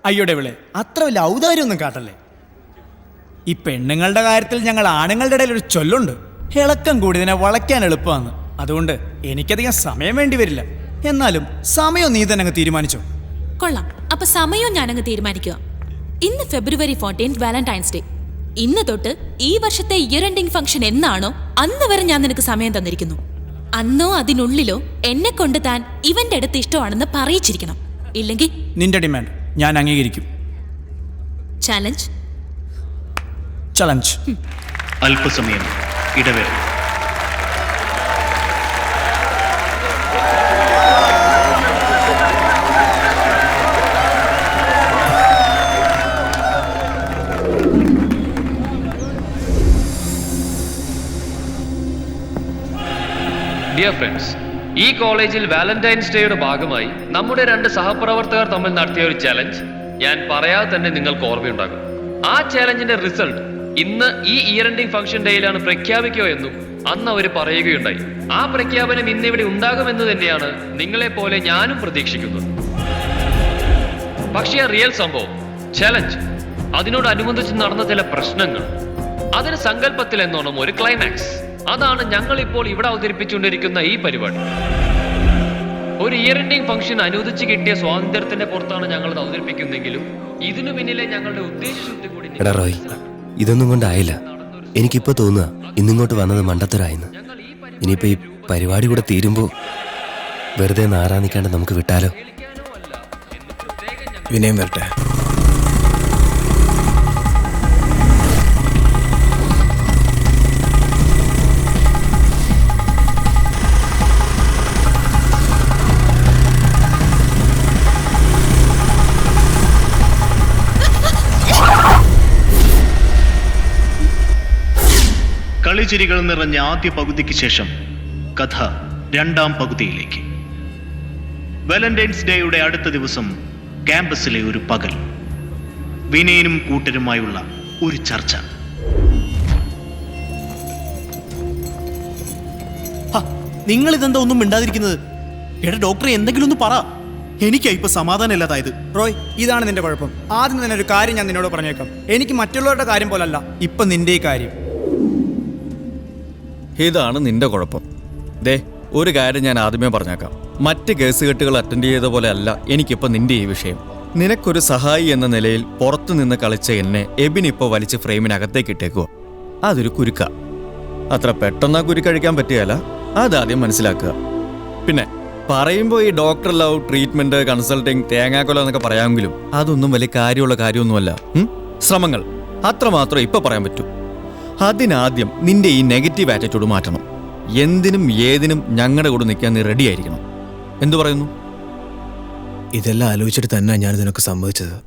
അയ്യോടെ വിളെ, അത്ര വലിയ ഔദാര്യമൊന്നും കാട്ടല്ലേ. ഈ പെണ്ണുങ്ങളുടെ കാര്യത്തിൽ ഞങ്ങൾ ആണുങ്ങളുടെ ഇടയിൽ ഒരു ചൊല്ലുണ്ട്, ഇളക്കം കൂടിയതിനെ വളയ്ക്കാൻ എളുപ്പമാണ്. അതുകൊണ്ട് എനിക്കധികം സമയം വേണ്ടി വരില്ല. എന്നാലും സമയം നീ തന്നെ അങ്ങ് തീരുമാനിച്ചോ. കൊള്ളാം, അപ്പൊ സമയവും ഞാനങ്ങ് തീരുമാനിക്കുക. ഇന്ന് February 14 വാലന്റൈൻസ് ഡേ. ഇന്ന് തൊട്ട് ഈ വർഷത്തെ ഇയർ എൻഡിങ് ഫംഗ്ഷൻ എന്നാണോ അന്ന് വരെ ഞാൻ നിനക്ക് സമയം തന്നിരിക്കുന്നു. അന്നോ അതിനുള്ളിലോ എന്നെ കൊണ്ട് താൻ ഇവന്റെ അടുത്ത് ഇഷ്ടമാണെന്ന് പറയിച്ചിരിക്കണം. ഇല്ലെങ്കിൽ നിന്റെ ഡിമാൻഡ് ഞാൻ അംഗീകരിക്കും. ചാലഞ്ച്. ചലഞ്ച്. അല്പസമയം ഇടവേള. ഡിയർ ഫ്രണ്ട്സ്, ഈ കോളേജിൽ വാലന്റൈൻസ് ഡേയുടെ ഭാഗമായി നമ്മുടെ 2 സഹപ്രവർത്തകർ തമ്മിൽ നടത്തിയ ഒരു ചലഞ്ച് ഞാൻ പറയാതെ തന്നെ നിങ്ങൾക്ക് ഓർമ്മയുണ്ടാകും. ആ ചലഞ്ചിന്റെ റിസൾട്ട് ഇന്ന് ഈ ഇയർ എൻഡിങ് ഫംഗ്ഷൻ ഡേയിലാണ് പ്രഖ്യാപിക്കുക എന്നും അന്ന് അവർ പറയുകയുണ്ടായി. ആ പ്രഖ്യാപനം ഇന്നിവിടെ ഉണ്ടാകുമെന്ന് തന്നെയാണ് നിങ്ങളെ പോലെ ഞാനും പ്രതീക്ഷിക്കുന്നത്. പക്ഷേ ആ റിയൽ സംഭവം ചലഞ്ച്, അതിനോടനുബന്ധിച്ച് നടന്ന ചില പ്രശ്നങ്ങൾ, അതിന് സങ്കല്പത്തിൽ എന്നോണം ഒരു ക്ലൈമാക്സ്, അതാണ് ഞങ്ങൾ ഇപ്പോൾ ഇവിടെ അവതരിപ്പിച്ചുകൊണ്ടിരിക്കുന്ന ഈ പരിപാടി. ഒരു ഇയർ എൻഡിങ് ഫംഗ്ഷൻ അനുവദിച്ച് കിട്ടിയ സ്വാതന്ത്ര്യത്തിന്റെ പുറത്താണ് ഞങ്ങൾ അത് അവതരിപ്പിക്കുന്നെങ്കിലും ഇതിനു പിന്നിലെ ഞങ്ങളുടെ ഉദ്ദേശശുദ്ധി കൂടി. എടാ റോയ്, ഇതൊന്നും കൊണ്ടായില്ല. എനിക്കിപ്പോ തോന്നുക ഇന്നിങ്ങോട്ട് വന്നത് മണ്ടത്തരായിന്ന്. ഇനിയിപ്പോ ഈ പരിപാടി കൂടെ തീരുമ്പോ വെറുതെ നാറാ നിൽക്കാണ്ട് നമുക്ക് വിട്ടാലോ? വിനയം വരട്ടെ. കളിച്ചിരികൾ നിറഞ്ഞ ആദ്യ പകുതിക്ക് ശേഷം കഥ 2ാം പകുതിയിലേക്ക്. വാലന്റൈൻസ് ഡേയുടെ അടുത്ത ദിവസം ക്യാമ്പസിലെ ഒരു പകൽ. വിനയനും കൂട്ടരുമായുള്ള ഒരു ചർച്ച. നിങ്ങൾ ഇതെന്താ ഒന്നും മിണ്ടാതിരിക്കുന്നത്? എടാ ഡോക്ടറെ, എന്തെങ്കിലും ഒന്ന് പറ. എനിക്കാ ഇപ്പൊ സമാധാനം ഇല്ലാതായത്. റോയ്, ഇതാണ് നിന്റെ കുഴപ്പം. ആദ്യം തന്നെ ഒരു കാര്യം ഞാൻ നിന്നോട് പറഞ്ഞേക്കാം. എനിക്ക് മറ്റുള്ളവരുടെ കാര്യം പോലല്ല ഇപ്പൊ നിന്റെ ഈ കാര്യം. ഇതാണ് നിന്റെ കുഴപ്പം. ദേ, ഒരു കാര്യം ഞാൻ ആദ്യമേ പറഞ്ഞേക്കാം. മറ്റ് കേസുകെട്ടുകൾ അറ്റൻഡ് ചെയ്ത പോലെ അല്ല എനിക്കിപ്പോൾ നിന്റെ ഈ വിഷയം. നിനക്കൊരു സഹായി എന്ന നിലയിൽ പുറത്തു നിന്ന് കളിച്ച എന്നെ എബിൻ ഇപ്പോൾ വലിച്ച് ഫ്രെയിമിനകത്തേക്ക് ഇട്ടേക്കുക. അതൊരു കുരുക്ക. അത്ര പെട്ടെന്ന് ആ കുരുക്കഴിക്കാൻ പറ്റുകയല്ല, അതാദ്യം മനസ്സിലാക്കുക. പിന്നെ പറയുമ്പോൾ ഈ ഡോക്ടർ ലവ്, ട്രീറ്റ്മെന്റ്, കൺസൾട്ടിങ്, തേങ്ങാക്കൊല എന്നൊക്കെ പറയാമെങ്കിലും അതൊന്നും വലിയ കാര്യമുള്ള കാര്യമൊന്നുമല്ല. ശ്രമങ്ങൾ അത്രമാത്രം ഇപ്പൊ പറയാൻ പറ്റൂ. അതിനാദ്യം നിന്റെ ഈ നെഗറ്റീവ് ആറ്റിറ്റ്യൂഡ് മാറ്റണം. എന്തിനും ഏതിനും ഞങ്ങളുടെ കൂടെ നിൽക്കാൻ നീ റെഡി ആയിരിക്കണം. എന്തു പറയുന്നു? ഇതെല്ലാം ആലോചിച്ചിട്ട് തന്നെ ഞാൻ നിനക്ക് സമ്മതിച്ചത്.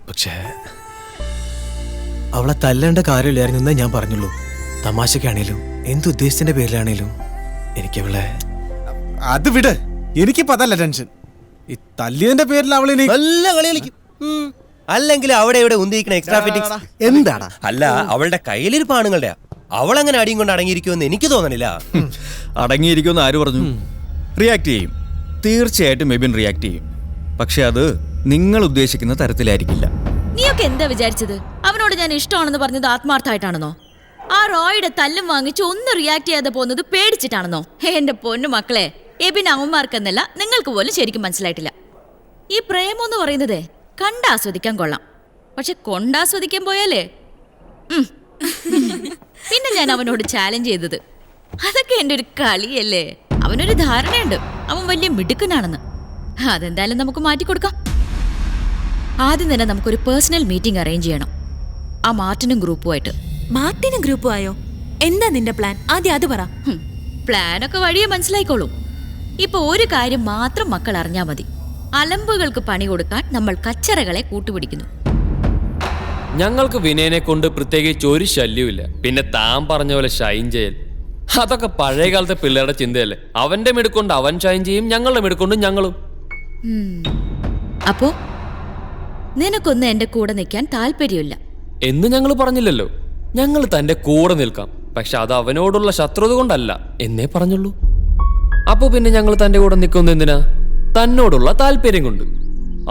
പക്ഷേ അവളെ തല്ലേണ്ട കാര്യമില്ലായിരുന്നെന്നേ ഞാൻ പറഞ്ഞുള്ളൂ. തമാശക്കാണേലും എന്തുദ്ദേശത്തിന്റെ പേരിലാണേലും എനിക്കവളെ. അത് വിട്, എനിക്കിപ്പോ അതല്ല ടെൻഷൻ. ഈ തല്ലിയതിന്റെ പേരിൽ അവളിനി നല്ല കളി കളിക്കും. അല്ലെങ്കിൽ അവിടെ ഇവിടെ ഉന്തിയിരിക്കണ എക്സ്ട്രാ ഫിറ്റിംഗ്സ് എന്താടാ? അല്ല, അവളുടെ കയ്യിലിരിപ്പ് ആണുങ്ങളുടെ. അവളങ്ങനെ അടിയും കൊണ്ട് അടങ്ങിയിരിക്കുമെന്ന് എനിക്ക് തോന്നണില്ല. അടങ്ങിയിരിക്കുമെന്ന് ആര് പറഞ്ഞു? റിയാക്ട് ചെയ്യും, തീർച്ചയായിട്ടും എബിൻ റിയാക്ട് ചെയ്യും. പക്ഷെ അത് നിങ്ങൾ ഉദ്ദേശിക്കുന്ന തരത്തിലായിരിക്കില്ല. നീയൊക്കെ എന്താ വിചാരിച്ചത്? അവനോട് ഞാൻ ഇഷ്ടമാണെന്ന് പറഞ്ഞത് ആത്മാർത്ഥമായിട്ടാണെന്നോ? ആ റോയുടെ തല്ലും വാങ്ങിച്ച് ഒന്ന് റിയാക്ട് ചെയ്യാതെ പോകുന്നത് പേടിച്ചിട്ടാണെന്നോ? എന്റെ പൊന്നു മക്കളെ, എബിൻ അവന്മാർക്കെന്നല്ല നിങ്ങൾക്ക് പോലും ശരിക്കും മനസ്സിലായിട്ടില്ല. ഈ പ്രേമം എന്ന് പറയുന്നതേ കണ്ടാസ്വദിക്കാൻ കൊള്ളാം, പക്ഷെ കൊണ്ടാസ്വദിക്കാൻ പോയാലേ. പിന്നെ ഞാൻ അവനോട് ചാലഞ്ച് ചെയ്തത് അതൊക്കെ എൻ്റെ ഒരു കളിയല്ലേ. അവനൊരു ധാരണയുണ്ട് അവൻ വലിയ മിടുക്കനാണെന്ന്. അതെന്തായാലും നമുക്ക് മാറ്റിക്കൊടുക്കാം. ആദ്യം തന്നെ നമുക്കൊരു പേഴ്സണൽ മീറ്റിംഗ് അറേഞ്ച് ചെയ്യണം, ആ മാർട്ടിനും ഗ്രൂപ്പുമായിട്ട്. മാർട്ടിനും ഗ്രൂപ്പും ആയോ? എന്താ നിന്റെ പ്ലാൻ? ആദ്യം അത് പറ. പ്ലാനൊക്കെ വഴിയെ മനസ്സിലായിക്കോളും. ഇപ്പൊ ഒരു കാര്യം മാത്രം മക്കൾ അറിഞ്ഞാൽ മതി. അലമ്പുകൾക്ക് പണി കൊടുക്കാൻ നമ്മൾ കച്ചറകളെ കൂട്ടുപിടിക്കുന്നു. ഞങ്ങൾക്ക് വിനയനെ കൊണ്ട് പ്രത്യേകിച്ച് ഒരു ശല്യമില്ല. പിന്നെ താൻ പറഞ്ഞ പോലെ ഷൈൻ ചെയ്യൽ, അതൊക്കെ പഴയ കാലത്തെ പിള്ളേരുടെ ചിന്തയല്ലേ. അവന്റെ മിടുക്കൊണ്ട് അവൻ ഷൈൻ ചെയ്യും, ഞങ്ങളുടെ മിടുക്കൊണ്ട് ഞങ്ങളും. അപ്പോ നിനക്കൊന്ന് എന്റെ കൂടെ നിൽക്കാൻ താല്പര്യമില്ല എന്ന് ഞങ്ങൾ പറഞ്ഞില്ലല്ലോ. ഞങ്ങൾ തന്റെ കൂടെ നിൽക്കാം, പക്ഷെ അത് അവനോടുള്ള ശത്രുത കൊണ്ടല്ല എന്നേ പറഞ്ഞുള്ളൂ. അപ്പൊ പിന്നെ ഞങ്ങൾ തന്റെ കൂടെ നിൽക്കുന്നത് എന്തിനാ? തന്നോടുള്ള താല്പര്യം കൊണ്ട്.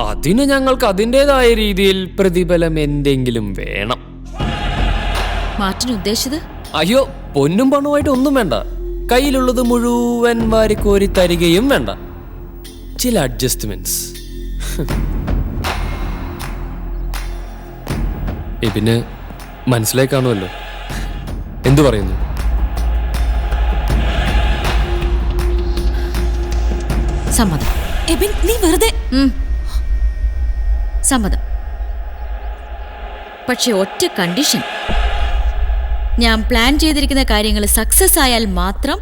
അതിന് ഞങ്ങൾക്ക് അതിൻ്റെതായ രീതിയിൽ പ്രതിഫലം എന്തെങ്കിലും വേണം. മാർട്ടിൻ ഉദ്ദേശിച്ചത്? അയ്യോ, പൊന്നും പണവുമായിട്ട് ഒന്നും വേണ്ട. കയ്യിലുള്ളത് മുഴുവൻ വാരിക്കോരി തരികയും വേണ്ട. ചില അഡ്ജസ്റ്റ്മെന്റ്സ്. പിന്നെ മനസ്സിലായി കാണുമല്ലോ. എന്തു പറയുന്നു? സമ്മതം. എബിൻ, നീ വെറുതെ. സമ്മതം. പക്ഷെ ഒറ്റ കണ്ടീഷൻ. ഞാൻ പ്ലാൻ ചെയ്തിരിക്കുന്ന കാര്യങ്ങൾ സക്സസ് ആയാൽ മാത്രം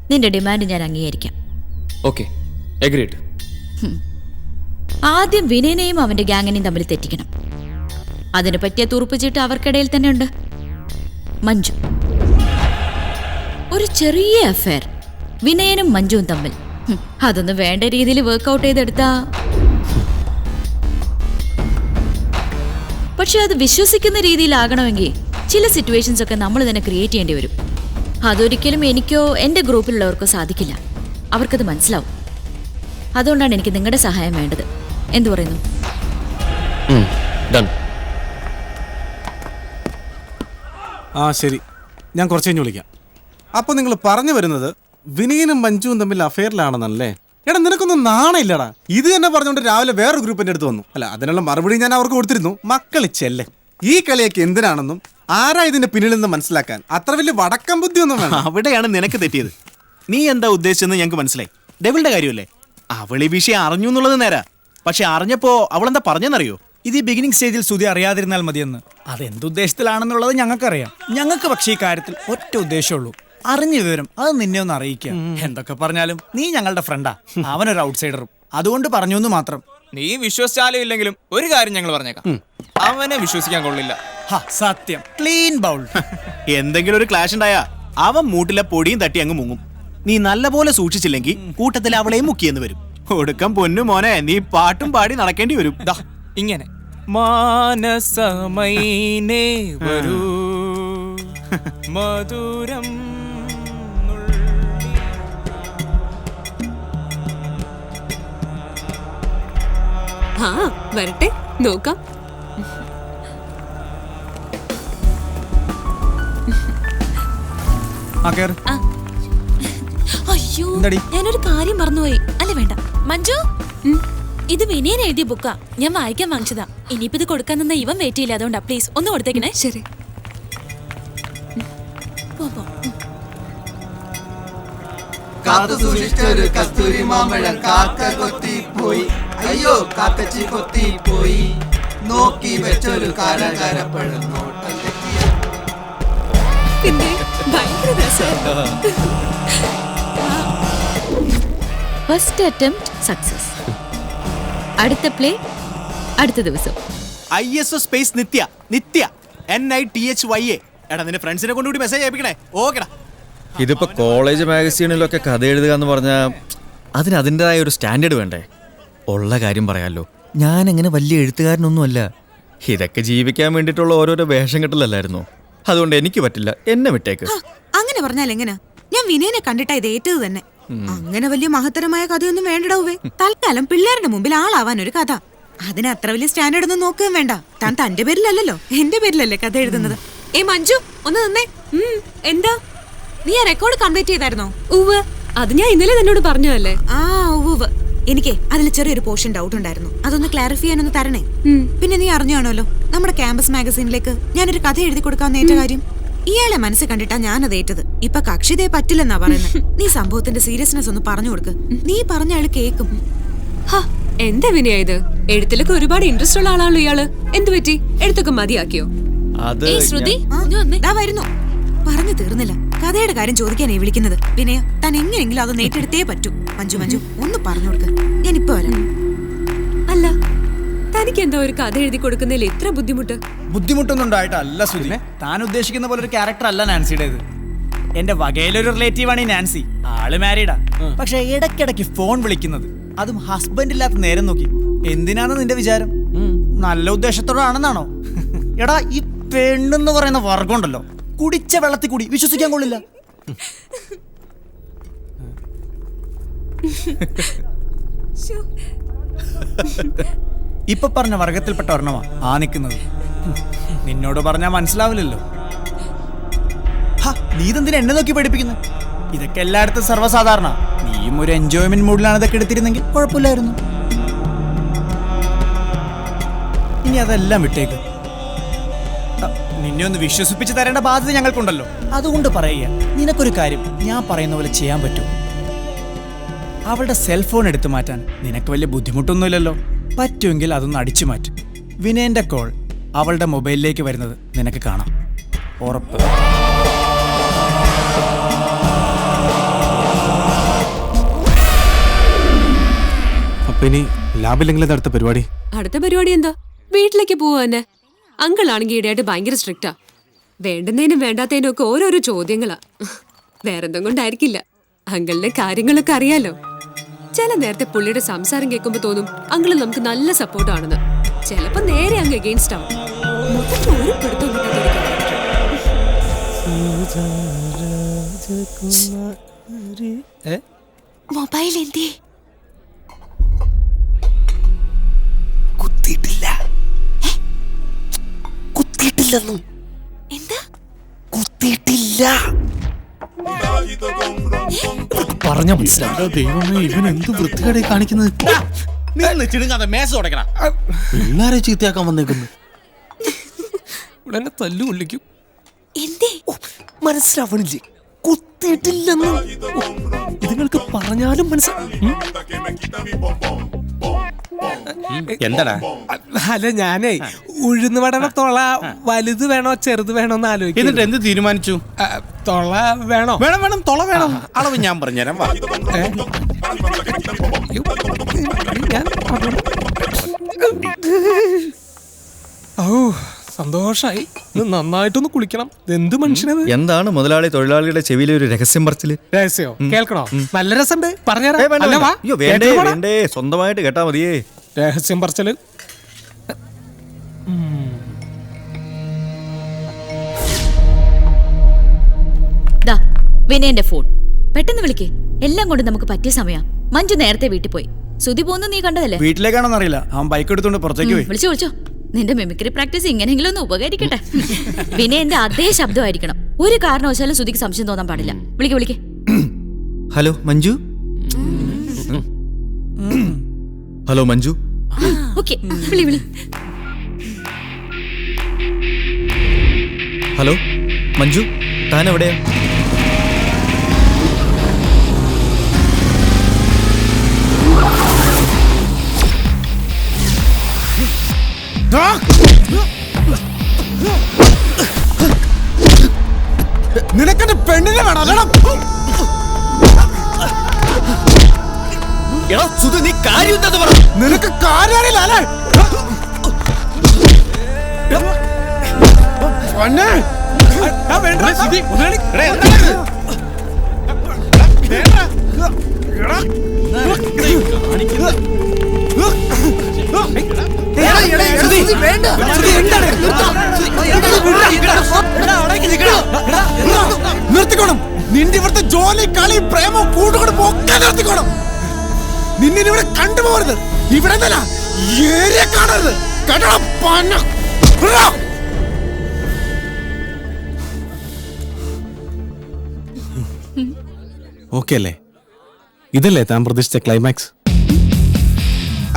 നിന്റെ ഡിമാൻഡ് ഞാൻ അംഗീകരിക്കാം. Okay, agreed. ആദ്യം വിനയനെയും അവന്റെ ഗ്യാങ്ങിനെയും തമ്മിൽ തെറ്റിക്കണം. അതിന് പറ്റിയ തുറുപ്പുചീട്ട് അവർക്കിടയിൽ തന്നെ ഉണ്ട്. മഞ്ജു. ഒരു ചെറിയ അഫയർ വിനയനും മഞ്ജുവും തമ്മിൽ. അതൊന്ന് വേണ്ട രീതിയിൽ വർക്ക്ഔട്ട് ചെയ്തെടുത്താ. പക്ഷെ അത് വിശ്വസിക്കുന്ന രീതിയിലാകണമെങ്കിൽ ചില സിറ്റുവേഷൻസ് ഒക്കെ നമ്മൾ തന്നെ ക്രിയേറ്റ് ചെയ്യേണ്ടി വരും. അതൊരിക്കലും എനിക്കോ എൻ്റെ ഗ്രൂപ്പിലുള്ളവർക്കോ സാധിക്കില്ല. അവർക്കത് മനസ്സിലാവും. അതുകൊണ്ടാണ് എനിക്ക് നിങ്ങളുടെ സഹായം വേണ്ടത്. എന്തു പറയുന്നു? ആ ശരി, ഞാൻ കുറച്ച് കഴിഞ്ഞ് വിളിക്കാം. അപ്പൊ നിങ്ങൾ പറഞ്ഞു വരുന്നത് വിനയനും മഞ്ജുവും തമ്മിൽ അഫെയറിലാണെന്നല്ലേ? എടാ, നിനക്കൊന്നും നാണയില്ലടാ. ഇത് തന്നെ പറഞ്ഞുകൊണ്ട് രാവിലെ വേറൊരു ഗ്രൂപ്പിന്റെ അടുത്ത് വന്നു. അല്ല, അതിനുള്ള മറുപടി ഞാൻ അവർക്ക് കൊടുത്തിരുന്നു. മക്കളി ചെല്ലേ, ഈ കളിയൊക്കെ എന്തിനാണെന്നും ആരാ ഇതിന്റെ പിന്നിലെന്ന് മനസ്സിലാക്കാൻ അത്ര വലിയ വടക്കം ബുദ്ധി ഒന്നും വേണം. അവിടെയാണ് നിനക്ക് തെറ്റിയത്. നീ എന്താ ഉദ്ദേശിച്ചെന്ന് ഞങ്ങൾക്ക് മനസ്സിലായി. ഡെവിളുടെ കാര്യമല്ലേ? അവൾ ഈ വിഷയം അറിഞ്ഞു എന്നുള്ളത് നേരാ. പക്ഷെ അറിഞ്ഞപ്പോ അവളെന്താ പറഞ്ഞെന്നറിയോ? ഇത് ഈ ബിഗിനിങ് സ്റ്റേജിൽ സുധി അറിയാതിരുന്നാൽ മതിയെന്ന്. അതെന്തുദ്ദേശത്തിലാണെന്നുള്ളത് ഞങ്ങൾക്കറിയാം. ഞങ്ങൾക്ക് പക്ഷേ ഈ കാര്യത്തിൽ ഒറ്റ ഉദ്ദേശമുള്ളൂ. അറിഞ്ഞ വിവരം അത് നിന്നെ ഒന്ന് അറിയിക്കുക. എന്തൊക്കെ പറഞ്ഞാലും നീ ഞങ്ങളുടെ ഫ്രണ്ടാ, അവനൊരു ഔട്ട്സൈഡറും. അതുകൊണ്ട് പറഞ്ഞു എന്ന് മാത്രം. നീ വിശ്വസിച്ചാലും ഇല്ലെങ്കിലും ഒരു കാര്യം ഞങ്ങൾ പറഞ്ഞേക്കാം, അവനെ വിശ്വസിക്കാൻ കൊള്ളില്ല. സത്യം, ക്ലീൻ ബൗൾ. എന്തെങ്കിലും ഒരു ക്ലാഷ് ഉണ്ടായാ അവൻ മൂട്ടിലെ പൊടിയും തട്ടി അങ്ങ് മുങ്ങും. നീ നല്ലപോലെ സൂക്ഷിച്ചില്ലെങ്കിൽ കൂട്ടത്തിൽ അവളെയും മുക്കിയെന്ന് വരും. ഒടുക്കം പൊന്നു മോനെ, നീ പാട്ടും പാടി നടക്കേണ്ടി വരും. ഇങ്ങനെ മാനസമൈനേ വരൂ മധുരം. ആ വരട്ടെ, നോക്കാം. അയ്യോ, ഞാനൊരു കാര്യം മറന്നുപോയി. അല്ല വേണ്ട മഞ്ജു, ഇത് വിനയൻ എഴുതിയ ബുക്കാ. ഞാൻ വായിക്കാൻ വാങ്ങിച്ചതാ. ഇനിയിപ്പോ ഇത് കൊടുക്കാൻ നിന്ന ഇവൻ വെയിറ്റ് ചെയ്യില്ല. അതുകൊണ്ടാ, പ്ലീസ് ഒന്ന് കൊടുത്തേക്കണേ. ശരി. കാത്തു സൂക്ഷിച്ചൊരു കസ്തൂരി മാമ്പഴം കാക്ക കൊത്തി പോയി. അയ്യോ കാക്കച്ചി കൊത്തി പോയി. നോക്കി വെച്ചൊരു കരകരപ്പഴം നോട്ടം തെറ്റിയ. പിന്നെ ഭയങ്കര രസം. First attempt success. അടുത്ത പ്ലേ അടുത്ത ദിവസം. ISO സ്പേസ് നിത്യ നിത്യ NITHYA. എടാ, നിന്റെ ഫ്രണ്ട്സിനെ കൊണ്ടുകൂടി മെസ്സേജ് അയപ്പിക്കണേ. ഓക്കെടാ. ഇതിപ്പോ കോളേജ് മാഗസീനിലൊക്കെ കഥ എഴുതുക എന്ന് പറഞ്ഞാൽ അതിന് അതിൻ്റെതായ ഒരു സ്റ്റാൻഡേർഡ് വേണ്ടേ? ഉള്ള കാര്യം പറയാമല്ലോ, ഞാൻ അങ്ങനെ വലിയ എഴുത്തുകാരനൊന്നുമല്ല. ഇതൊക്കെ ജീവിക്കാൻ വേണ്ടിയിട്ടുള്ള ഓരോരോ വേഷം കെട്ടലല്ലായിരുന്നോ? അതുകൊണ്ട് എനിക്ക് പറ്റില്ല, എന്നെ വിട്ടേക്ക്. അങ്ങനെ പറഞ്ഞാൽ എങ്ങനാ? ഞാൻ വിനയനെ കണ്ടിട്ടാ ഇത് ഏറ്റത് തന്നെ. അങ്ങനെ വലിയ മഹത്തരമായ കഥയൊന്നും വേണ്ടടവേ. തൽക്കാലം പിള്ളേരുടെ മുമ്പിൽ ആളാവാൻ ഒരു കഥ. അതിന് അത്ര വലിയ സ്റ്റാൻഡേർഡ് ഒന്നും നോക്കുകയും വേണ്ട. താൻ തന്റെ പേരിലല്ലോ, എന്റെ പേരിലല്ലേ കഥ എഴുതുന്നത്. ഏ മഞ്ജു, ഒന്ന് നിന്നേ. എന്താ, നീ ആ റെക്കോർഡ് കംപ്ലീറ്റ് ചെയ്തായിരുന്നോ? ഉവ്വ്, അത് ഞാൻ ഇന്നലെ തന്നോട് പറഞ്ഞതല്ലേ. ആ ഉവ്വ്. എനിക്ക് അതിൽ ചെറിയൊരു പോർഷൻ ഡൗട്ട് ഉണ്ടായിരുന്നു. അതൊന്ന് ക്ലാരിഫൈ ചെയ്യാനൊന്ന് തരണേ. പിന്നെ നീ അറിഞ്ഞാണല്ലോ, നമ്മുടെ ക്യാമ്പസ് മാഗസീനിലേക്ക് ഞാനൊരു കഥ എഴുതി കൊടുക്കാവുന്ന ഏറ്റ കാര്യം. ഇയാളെ മനസ്സ് കണ്ടിട്ടാ ഞാനത് ഏറ്റത്. ഇപ്പൊ കക്ഷിതേ പറ്റില്ലെന്നാ പറയുന്നത്. നീ സംഭവത്തിന്റെ സീരിയസ്നെസ് ഒന്ന് പറഞ്ഞു കൊടുക്ക്. നീ പറഞ്ഞ ആള് കേക്കും. എന്താ വിനയ ഇത്? എഴുത്തിലൊക്കെ ഒരുപാട് ഇൻട്രസ്റ്റ് ഉള്ള ആളാണല്ലോ ഇയാള്. എന്ത് പറ്റി? എഴുത്തൊക്കെ മതിയാക്കിയോ? ശ്രുതി വരുന്നു. പറഞ്ഞു തീർന്നില്ല. കഥയുടെ കാര്യം ചോദിക്കാനേ വിളിക്കുന്നത്. വിനയ, താൻ എങ്ങനെയെങ്കിലും അത് നേട്ടെടുത്തേ പറ്റൂ. മഞ്ജു മഞ്ജു ഒന്ന് പറഞ്ഞു കൊടുക്ക. ഞാനിപ്പോ വരാം. അല്ല, തനിക്ക് എന്താ ഒരു കഥ എഴുതി കൊടുക്കുന്നതിൽ ഇത്ര ബുദ്ധിമുട്ട്? ബുദ്ധിമുട്ടൊന്നും ഉണ്ടായിട്ടല്ല സുധി. താൻ ഉദ്ദേശിക്കുന്ന പോലെ ഒരു ക്യാരക്ടർ അല്ല നാൻസിയുടേത്. എന്റെ വകയിലൊരു റിലേറ്റീവാണ് ഈ നാൻസി. ആള് മാരീഡാ. പക്ഷെ ഇടയ്ക്കിടയ്ക്ക് ഫോൺ വിളിക്കുന്നത്, അതും ഹസ്ബൻഡ് ഇല്ലാത്ത നേരം നോക്കി. എന്തിനാന്ന് നിന്റെ വിചാരം? നല്ല ഉദ്ദേശത്തോടാണെന്നാണോ? എടാ, ഈ പെണ്ണെന്ന് പറയുന്ന വർഗം ഉണ്ടല്ലോ, കുടിച്ച വെള്ളത്തിൽ കൂടി വിശ്വസിക്കാൻ കൊള്ളില്ല. ഇപ്പൊ പറഞ്ഞ വർഗത്തിൽപ്പെട്ട ഒരെണ്ണമാ ആ നിൽക്കുന്നത്. നിന്നോട് പറഞ്ഞാൽ മനസ്സിലാവില്ലല്ലോ. നീ ഇതെന്തിനാ എന്നെ നോക്കി പഠിപ്പിക്കുന്നു? ഇതൊക്കെ എല്ലായിടത്തും സർവ്വസാധാരണ. നീയും ഒരു എൻജോയ്മെന്റ് മൂഡിലാണ് ഇതൊക്കെ എടുത്തിരുന്നെങ്കിൽ കുഴപ്പമില്ലായിരുന്നു. ഇനി അതെല്ലാം വിട്ടേക്ക്. നിന്നെ ഒന്ന് വിശ്വസിപ്പിച്ച് തരേണ്ട ബാധ്യത ഞങ്ങൾക്കുണ്ടല്ലോ. അതുകൊണ്ട് പറയുക, നിനക്കൊരു കാര്യം ഞാൻ പറയുന്ന പോലെ ചെയ്യാൻ പറ്റും. അവളുടെ സെൽഫോൺ എടുത്തു മാറ്റാൻ നിനക്ക് വലിയ ബുദ്ധിമുട്ടൊന്നുമില്ലല്ലോ. പറ്റുമെങ്കിൽ അതൊന്ന് അടിച്ചു മാറ്റും. വിനയന്റെ കോൾ അവളുടെ മൊബൈലിലേക്ക് വരുന്നത് നിനക്ക് കാണാം. ഉറപ്പ്. അപ്പൊ ഇനി ലാബില്ലെങ്കിലും അടുത്ത പരിപാടി? അടുത്ത പരിപാടി എന്താ? വീട്ടിലേക്ക് പോവാ തന്നെ. അങ്കിൾ ആണെങ്കിൽ ഈടെയായിട്ട് ഭയങ്കര സ്ട്രിക്റ്റാ. വേണ്ടുന്നതിനും വേണ്ടാത്തതിനും ഒക്കെ ഓരോരോ ചോദ്യങ്ങളാ. വേറെന്തും കൊണ്ടായിരിക്കില്ല, അങ്കിളിന്റെ കാര്യങ്ങളൊക്കെ അറിയാലോ. ചില നേരത്തെ പുള്ളിയുടെ സംസാരം കേൾക്കുമ്പോ തോന്നും അങ്കിള് നമുക്ക് നല്ല സപ്പോർട്ടാണെന്ന്. ചിലപ്പോ നേരെ അങ്ങ് എഗെയിൻസ്റ്റ് ആവും. മൊത്തത്തിൽ ഒരു പിടുത്തം മൊബൈൽ എന്തേ? കുത്തിയിട്ടില്ലെന്നും. എന്താ കുത്തിയിട്ടില്ല പറഞ്ഞ മനസ്സിലാവും. ദൈവമേ, ഇവൻ എന്ത് വൃത്തികേടായി കാണിക്കുന്നത്. ചിടുങ്ങാതെ മേശ തുടക്കണം. പിള്ളേരെ ചീത്തയാക്കാൻ വന്നേക്കുന്നു. ഇവിടെ എന്നെ തല്ലു കൊള്ളിക്കും. എന്തേ മനസ്സിലാവണില്ലേ? കുത്തിയിട്ടില്ലെന്നും. ഇതുങ്ങൾക്ക് പറഞ്ഞാലും എന്താടാ? അല്ല, ഞാനേ ഉഴുന്ന് വടണ തൊള വലുത് വേണോ ചെറുത് വേണോ എന്ന് ആലോചിക്കും. എന്നിട്ട് എന്ത് തീരുമാനിച്ചു? തൊള വേണോ? വേണം വേണം, തൊള വേണം. അളവ് ഞാൻ പറഞ്ഞുതരാം. വാ. ഓ, സന്തോഷായി. നന്നായിട്ടൊന്ന് കുളിക്കണം. എന്ത് മനുഷ്യനത്? എന്താണ് മുതലാളി തൊഴിലാളിയുടെ ചെവിയിലെ ഒരു രഹസ്യം പറച്ചില്? രഹസ്യോ? കേൾക്കണോ? നല്ല രസമുണ്ട്, ഏയ് വേണ്ട, പറഞ്ഞുതരാം. വേണ്ട. അയ്യോ, വേണ്ടേ വേണ്ടേ, സ്വന്തമായിട്ട് കേട്ടാ മതിയേ. രഹസ്യം പറച്ചല്. ദാ വിനയന്റെ ഫോൺ. പെട്ടെന്ന് വിളിക്കേ. എല്ലാം കൊണ്ട് നമുക്ക് പറ്റിയ സമയാ. മഞ്ജു നേരത്തെ വീട്ടിൽ പോയി. സുധി പോന്നു നീ കണ്ടതല്ലേ? വീട്ടിലേക്കാണോന്ന് അറിയില്ല. അവൻ ബൈക്ക് എടുത്തോണ്ട് പുറത്തേക്ക് പോയി. വിളിച്ചോ വിളിച്ചോ. നിന്റെ മിമിക്രി പ്രാക്ടീസ് ഇങ്ങനെയെങ്കിലും ഒന്ന് ഉപകരിക്കട്ടെ. വിനയന്റെ അതേ ശബ്ദമായിരിക്കണം. ഒരു കാരണവശാലും സുധിക്ക് സംശയം തോന്നാൻ പാടില്ല. വിളിക്കേ വിളിക്കേ. Hello Manju. Hello Manju. Okay, വിളി വിളി. ഹലോ മഞ്ജു, താൻ എവിടെയാ? നിനക്കെന്റെ പെണ്ണിനെ വേണം അല്ലടാ? നീ കാര്യം നിനക്ക് കാര്യമില്ല അല്ലേ? നിർത്തിക്കോണം. നിന്റെ ഇവിടുത്തെ ജോലി കളി പ്രേമം കൂട്ടുകൊടുപ്പ് ഒക്കെ നിർത്തിക്കോണം. നിന്നെ ഇവിടെ കണ്ടുപോകരുത്. ഇവിടെ ഏരിയ കാണരുത്. ഓക്കെ അല്ലേ? ഇതല്ലേ താൻ പ്രതീക്ഷിച്ച ക്ലൈമാക്സ്?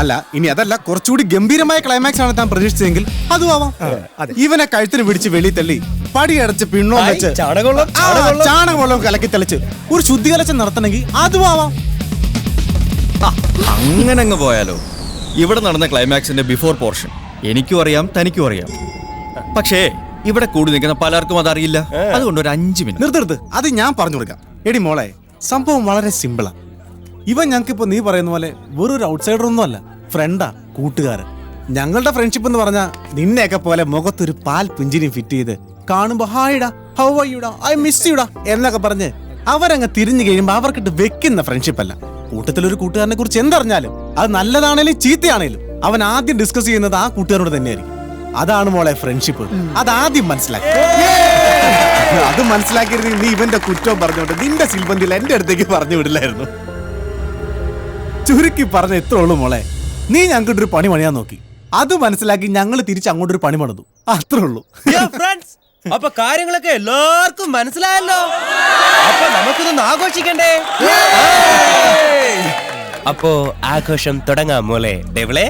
അല്ല, ഇനി അതല്ല, കുറച്ചുകൂടി ഗംഭീരമായ ക്ലൈമാക്സ് ആണ് താൻ പ്രതീക്ഷിച്ചതെങ്കിൽ അതും ആവാം. ഇവനെ കഴുത്തിന് പിടിച്ച് വെളി തള്ളി പടിയടച്ച് പിണ്ണോ വെച്ച് ചാണകവെള്ളം കലക്കി തെളിച്ച് ഒരു ശുദ്ധികലശം നടത്തണമെങ്കിൽ അതും ആവാം. അങ്ങനെ അങ്ങ് പോയാലോ? ഇവിടെ നടന്ന ക്ലൈമാക്സിന്റെ ബിഫോർ പോർഷൻ എനിക്കും അറിയാം, തനിക്കും അറിയാം. പക്ഷേ ഇവിടെ കൂടി നിൽക്കുന്ന പലർക്കും അതറിയില്ല. അതുകൊണ്ട് ഒരു 5 മിനിറ്റ് നിർത്തരുത്. അത് ഞാൻ പറഞ്ഞു കൊടുക്കാം. എടി മോളെ, സംഭവം വളരെ സിമ്പിളാ. ഇവൻ ഞങ്ങൾക്കിപ്പോ നീ പറയുന്ന പോലെ വെറൊരു ഔട്ട്സൈഡർ ഒന്നും അല്ല, ഫ്രണ്ടാ, കൂട്ടുകാരൻ. ഞങ്ങളുടെ ഫ്രണ്ട്ഷിപ്പ് എന്ന് പറഞ്ഞാൽ നിന്നെയൊക്കെ പോലെ മുഖത്തൊരു പാൽ പുഞ്ചിരിയും ഫിറ്റ് ചെയ്ത് കാണുമ്പോ ഹായിടാ, ഹൗ ആർ യുടാ, ഐ മിസ് യുടാ എന്നൊക്കെ പറഞ്ഞ് അവരങ്ങ് തിരിഞ്ഞു കഴിയുമ്പോ അവർക്കിട്ട് വെക്കുന്ന ഫ്രണ്ട്ഷിപ്പ് അല്ല. കൂട്ടത്തിലൊരു കൂട്ടുകാരനെ കുറിച്ച് എന്തറിഞ്ഞാലും അത് നല്ലതാണേലും ചീത്തയാണേലും അവൻ ആദ്യം ഡിസ്കസ് ചെയ്യുന്നത് ആ കൂട്ടുകാരോട് തന്നെയായിരിക്കും. അതാണ് മോളെ ഫ്രണ്ട്ഷിപ്പ്. അതാദ്യം മനസ്സിലാക്കി. അത് മനസ്സിലാക്കിയിരുന്നെങ്കിൽ നീ ഇവന്റെ കുറ്റവും പറഞ്ഞോണ്ട് നിന്റെ സിൽബന്തിൽ എന്റെ അടുത്തേക്ക് പറഞ്ഞു വിടില്ലായിരുന്നു. ചുരുക്കി പറഞ്ഞ എത്ര ഉള്ളു മോളെ, നീ ഞങ്ങൾക്ക് ഒരു പണി പണിയാൻ നോക്കി, അത് മനസ്സിലാക്കി ഞങ്ങൾ തിരിച്ച് അങ്ങോട്ടൊരു പണി പണിതു, അത്രേ ഉള്ളൂ. ഫ്രണ്ട്സ്, അപ്പൊ കാര്യങ്ങളൊക്കെ എല്ലാവർക്കും മനസ്സിലായല്ലോ. അപ്പൊ നമുക്കിതൊന്ന് ആഘോഷിക്കണ്ടേ? അപ്പോ ആഘോഷം തുടങ്ങാം മോളെ ഡെവിളെ.